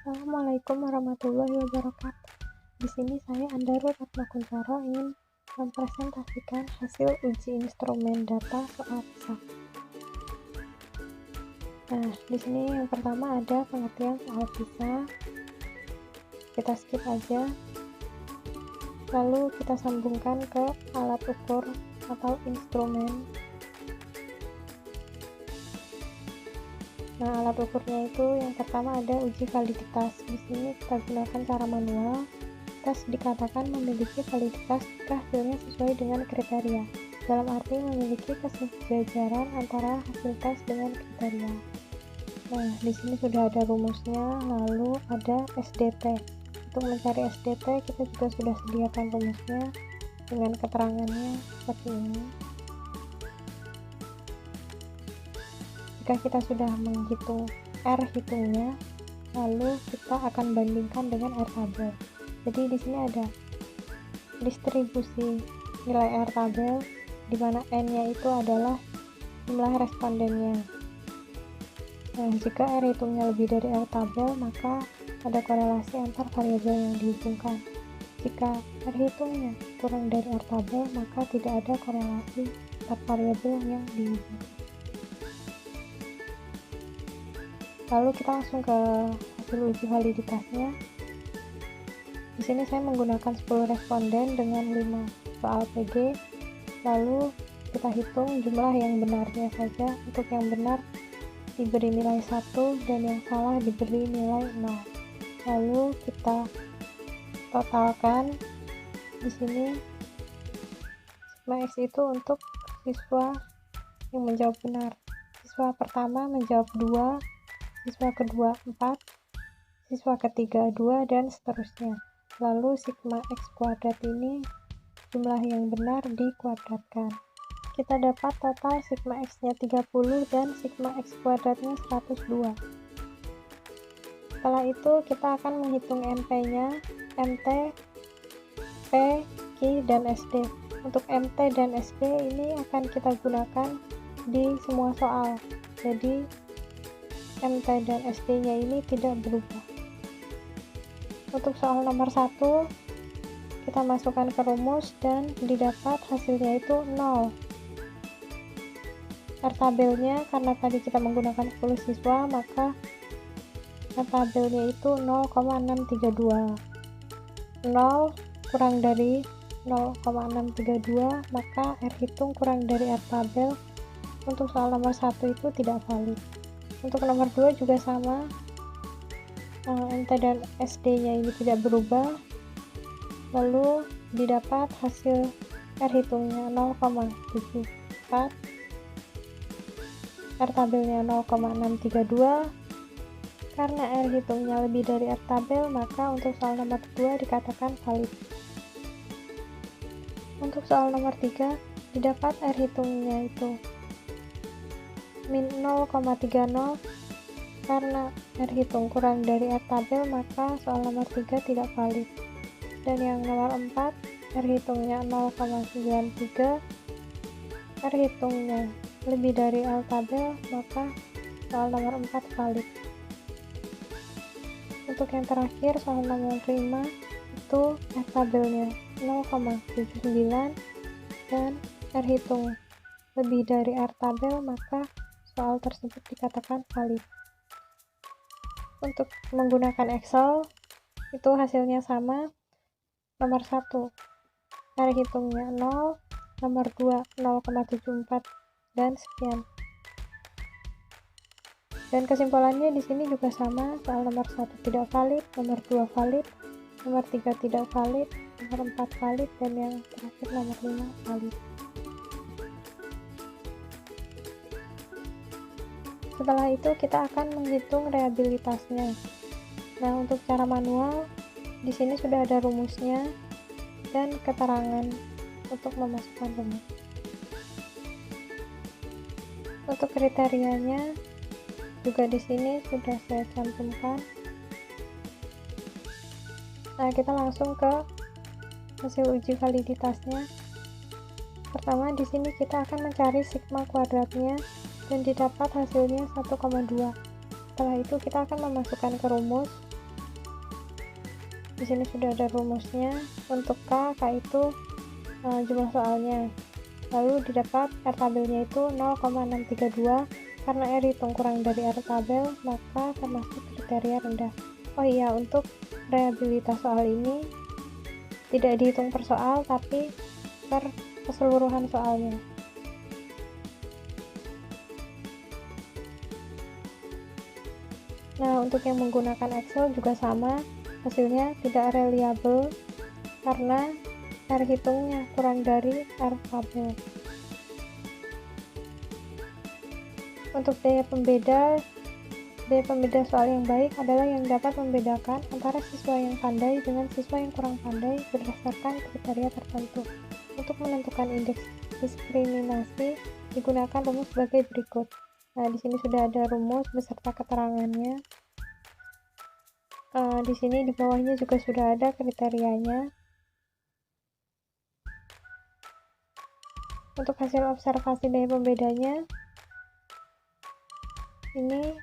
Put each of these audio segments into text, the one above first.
Assalamualaikum warahmatullahi wabarakatuh. Di sini saya Andarul Ratnakuntoro ingin mempresentasikan hasil uji instrumen data soal PISA. Nah, di sini yang pertama ada pengertian soal PISA. Kita skip aja. Lalu kita sambungkan ke alat ukur atau instrumen. Nah, alat ukurnya itu yang pertama ada uji validitas. Di sini kita gunakan cara manual. Tes dikatakan memiliki validitas jika hasilnya sesuai dengan kriteria. Dalam arti memiliki kesejajaran antara hasil tes dengan kriteria. Nah, di sini sudah ada rumusnya, lalu ada SDT. Untuk mencari SDT kita juga sudah sediakan rumusnya dengan keterangannya seperti ini. Jika kita sudah menghitung R hitungnya, lalu kita akan bandingkan dengan R tabel. Jadi di sini ada distribusi nilai R tabel, di mana N-nya itu adalah jumlah respondennya. Nah, jika R hitungnya lebih dari R tabel, maka ada korelasi antar variabel yang dihubungkan. Jika R hitungnya kurang dari R tabel, maka tidak ada korelasi antar variabel yang dihubungkan. Lalu kita langsung ke hasil uji validitasnya. Di sini saya menggunakan 10 responden dengan 5 soal PG. Lalu kita hitung jumlah yang benarnya saja. Untuk yang benar diberi nilai 1 dan yang salah diberi nilai 0. Lalu kita totalkan. Di sini sigma X itu untuk siswa yang menjawab benar. Siswa pertama menjawab 2, siswa kedua 4, siswa ketiga 2, dan seterusnya. Lalu sigma X kuadrat ini jumlah yang benar dikuadratkan. Kita dapat total sigma X nya 30 dan sigma X kuadratnya 102. Setelah itu kita akan menghitung MP nya, MT, P, Q, dan SD. Untuk MT dan SD ini akan kita gunakan di semua soal, jadi MT dan SD nya ini tidak berubah. Untuk soal nomor 1 kita masukkan ke rumus dan didapat hasilnya itu 0. R tabelnya karena tadi kita menggunakan 10 siswa, maka R tabelnya itu 0,632. 0 kurang dari 0,632, maka R hitung kurang dari R tabel. Untuk soal nomor 1 itu tidak valid. Untuk nomor 2 juga sama, MT dan SD nya ini tidak berubah, lalu didapat hasil R hitungnya 0,74, R tabelnya 0,632. Karena R hitungnya lebih dari R tabel, maka untuk soal nomor 2 dikatakan valid. Untuk soal nomor 3 didapat R hitungnya itu min 0,30. Karena R hitung kurang dari R tabel, maka soal nomor 3 tidak valid. Dan yang nomor 4 R hitungnya 0,93, R hitungnya lebih dari R tabel, maka soal nomor 4 valid. Untuk yang terakhir soal nomor 5 itu R tabelnya 0,79 dan R hitung lebih dari R tabel, maka soal tersebut dikatakan valid. Untuk menggunakan Excel itu hasilnya sama. Nomor 1 R hitungnya 0, nomor 2 0,74, dan sekian. Dan kesimpulannya di sini juga sama. Soal nomor 1 tidak valid, nomor 2 valid, nomor 3 tidak valid, nomor 4 valid, dan yang terakhir nomor 5 valid. Setelah itu kita akan menghitung reliabilitasnya. Nah, untuk cara manual di sini sudah ada rumusnya dan keterangan untuk memasukkan rumus. Untuk kriterianya juga di sini sudah saya cantumkan. Nah, kita langsung ke hasil uji validitasnya. Pertama di sini kita akan mencari sigma kuadratnya dan didapat hasilnya 1,2. Setelah itu kita akan memasukkan ke rumus Di sini sudah ada rumusnya. Untuk K itu jumlah soalnya. Lalu didapat R tabelnya itu 0,632. Karena R hitung kurang dari R tabel, maka termasuk kriteria rendah. Oh iya, untuk reliabilitas soal ini tidak dihitung per soal, tapi per keseluruhan soalnya. Nah, untuk yang menggunakan Excel juga sama, hasilnya tidak reliable karena R hitungnya kurang dari R tabel. Untuk daya pembeda soal yang baik adalah yang dapat membedakan antara siswa yang pandai dengan siswa yang kurang pandai berdasarkan kriteria tertentu. Untuk menentukan indeks diskriminasi digunakan rumus sebagai berikut. Nah, di sini sudah ada rumus beserta keterangannya. Di sini di bawahnya juga sudah ada kriterianya. Untuk hasil observasi daya pembedanya, ini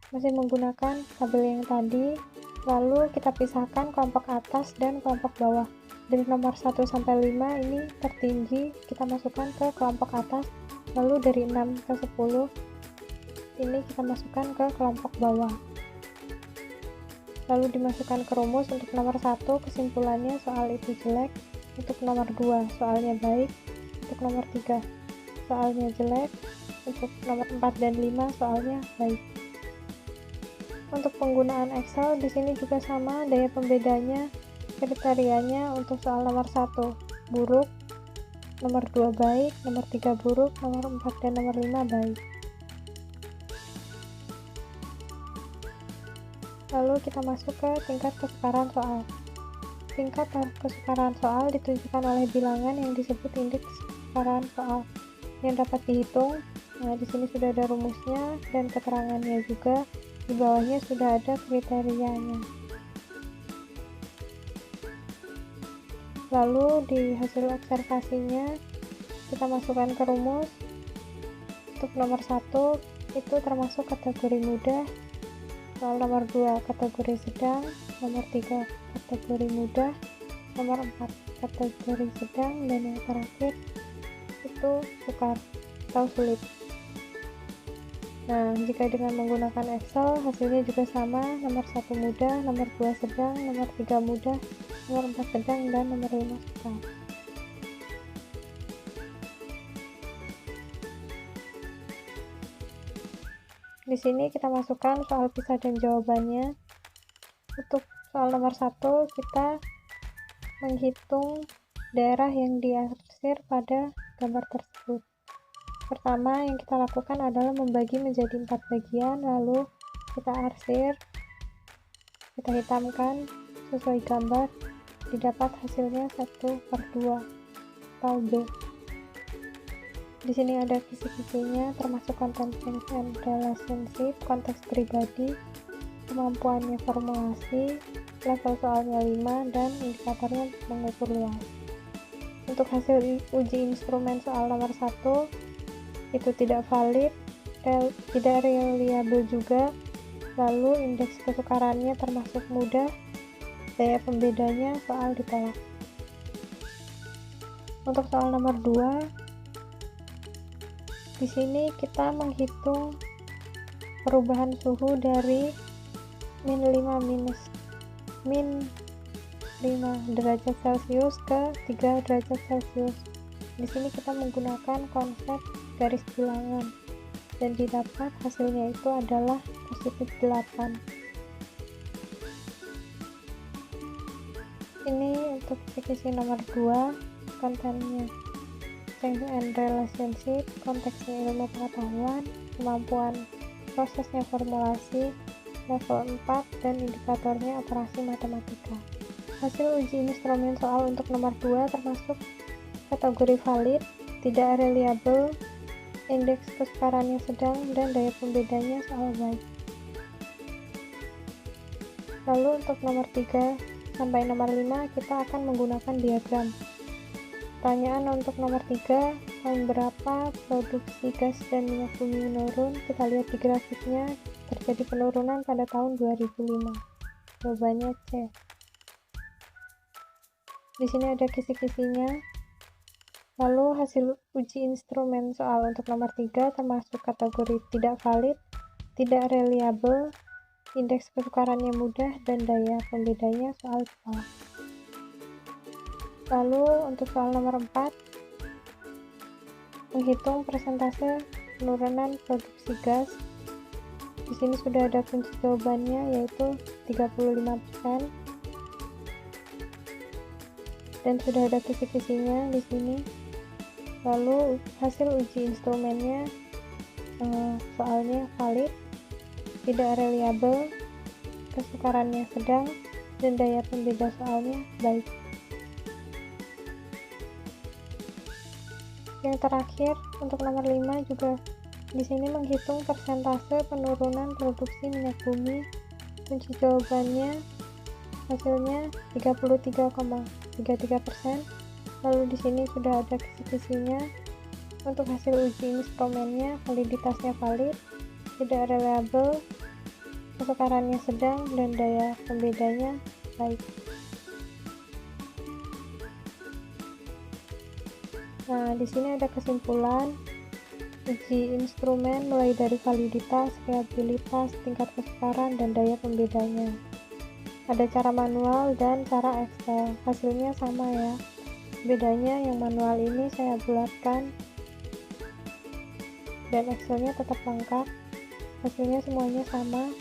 masih menggunakan tabel yang tadi. Lalu kita pisahkan kelompok atas dan kelompok bawah. Dari nomor 1 sampai 5 ini tertinggi kita masukkan ke kelompok atas. Lalu dari 6 ke 10 ini kita masukkan ke kelompok bawah. Lalu dimasukkan ke rumus. Untuk nomor 1 kesimpulannya soal itu jelek. Untuk nomor 2 soalnya baik. Untuk nomor 3 soalnya jelek. Untuk nomor 4 dan 5 soalnya baik. Untuk penggunaan Excel di sini juga sama, daya pembedanya, kriterianya. Untuk soal nomor 1 buruk, nomor 2 baik, nomor 3 buruk, nomor 4 dan nomor 5 baik. Lalu kita masuk ke tingkat kesukaran soal. Tingkat kesukaran soal ditunjukkan oleh bilangan yang disebut indeks kesukaran soal yang dapat dihitung. Nah, di sini sudah ada rumusnya dan keterangannya juga. Di bawahnya sudah ada kriterianya. Lalu di hasil observasinya kita masukkan ke rumus. Untuk nomor 1 itu termasuk kategori mudah, soal nomor 2 kategori sedang, nomor 3 kategori mudah, nomor 4 kategori sedang, dan yang terakhir itu sukar atau sulit. Nah, jika dengan menggunakan Excel hasilnya juga sama, nomor 1 mudah, nomor 2 sedang, nomor 3 mudah, nomor 4 sedang, dan nomor 5 sukar. Di sini kita masukkan soal pisah dan jawabannya. Untuk soal nomor 1 kita menghitung daerah yang diarsir pada gambar tersebut. Pertama yang kita lakukan adalah membagi menjadi 4 bagian, lalu kita arsir, kita hitamkan sesuai gambar, didapat hasilnya 1/2 atau B. Di sini ada kisi-kisinya termasuk content and relationship, konteks pribadi, kemampuannya formulasi, level soalnya 5, dan indikatornya mengukur luas. Untuk hasil uji instrumen soal nomor 1 itu tidak valid, tidak reliable juga. Lalu indeks kesukarannya termasuk mudah, daya pembedanya soal ditolak. Untuk soal nomor 2 di sini kita menghitung perubahan suhu dari min 5 derajat Celcius ke 3 derajat Celcius. Di sini kita menggunakan konsep garis bilangan dan didapat hasilnya itu adalah positif 8. Ini untuk kisi nomor 2, kontennya Strength and Relationship, konteksnya ilmu pengetahuan, kemampuan prosesnya formulasi, level 4, dan indikatornya operasi matematika. Hasil uji instrumen soal untuk nomor 2 termasuk kategori valid, tidak reliable, indeks kesukarannya sedang, dan daya pembedanya soal baik. Lalu untuk nomor 3 sampai nomor 5 kita akan menggunakan diagram. Pertanyaan untuk nomor 3, tahun berapa produksi gas dan minyak bumi menurun? Kita lihat di grafiknya terjadi penurunan pada tahun 2005. Jawabannya C. Di sini ada kisi-kisinya. Lalu hasil uji instrumen soal untuk nomor 3 termasuk kategori tidak valid, tidak reliable, indeks kesukarannya mudah, dan daya pembedanya soal kepala. Lalu untuk soal nomor 4, menghitung persentase penurunan produksi gas. Di sini sudah ada kunci jawabannya, yaitu 35%. Dan sudah ada kisi-kisinya di sini. Lalu hasil uji instrumennya, soalnya valid, tidak reliable, kesukarannya sedang, dan daya pembeda soalnya baik. Yang terakhir untuk nomor 5 juga di sini menghitung persentase penurunan produksi minyak bumi. Kunci jawabannya hasilnya 33,33%. Lalu di sini sudah ada kisi-kisinya. Untuk hasil uji instrumennya, validitasnya valid, tidak reliable, kesukarannya sedang, dan daya pembedanya baik. Nah, di sini ada kesimpulan. Uji instrumen mulai dari validitas, reliabilitas, tingkat kesukaran, dan daya pembedanya. Ada cara manual dan cara Excel. Hasilnya sama ya. Bedanya yang manual ini saya bulatkan dan Excelnya tetap lengkap. Hasilnya semuanya sama.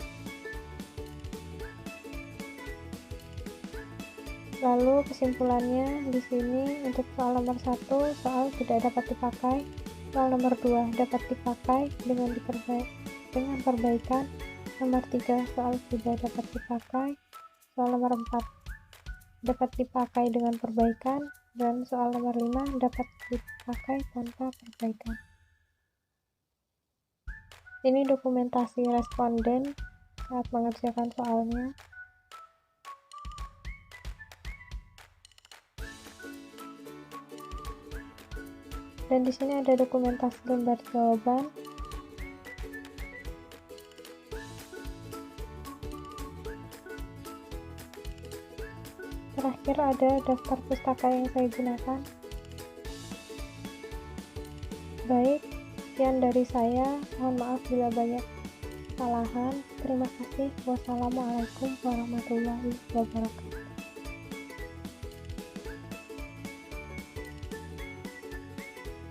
Lalu kesimpulannya di sini untuk soal nomor 1, soal tidak dapat dipakai. Soal nomor 2 dapat dipakai dengan perbaikan. Nomor 3 soal tidak dapat dipakai. Soal nomor 4 dapat dipakai dengan perbaikan, dan soal nomor 5 dapat dipakai tanpa perbaikan. Ini dokumentasi responden saat mengerjakan soalnya. Dan di sini ada dokumentasi lembar jawaban. Terakhir ada daftar pustaka yang saya gunakan. Baik, sekian dari saya. Mohon maaf bila banyak kesalahan. Terima kasih. Wassalamualaikum warahmatullahi wabarakatuh.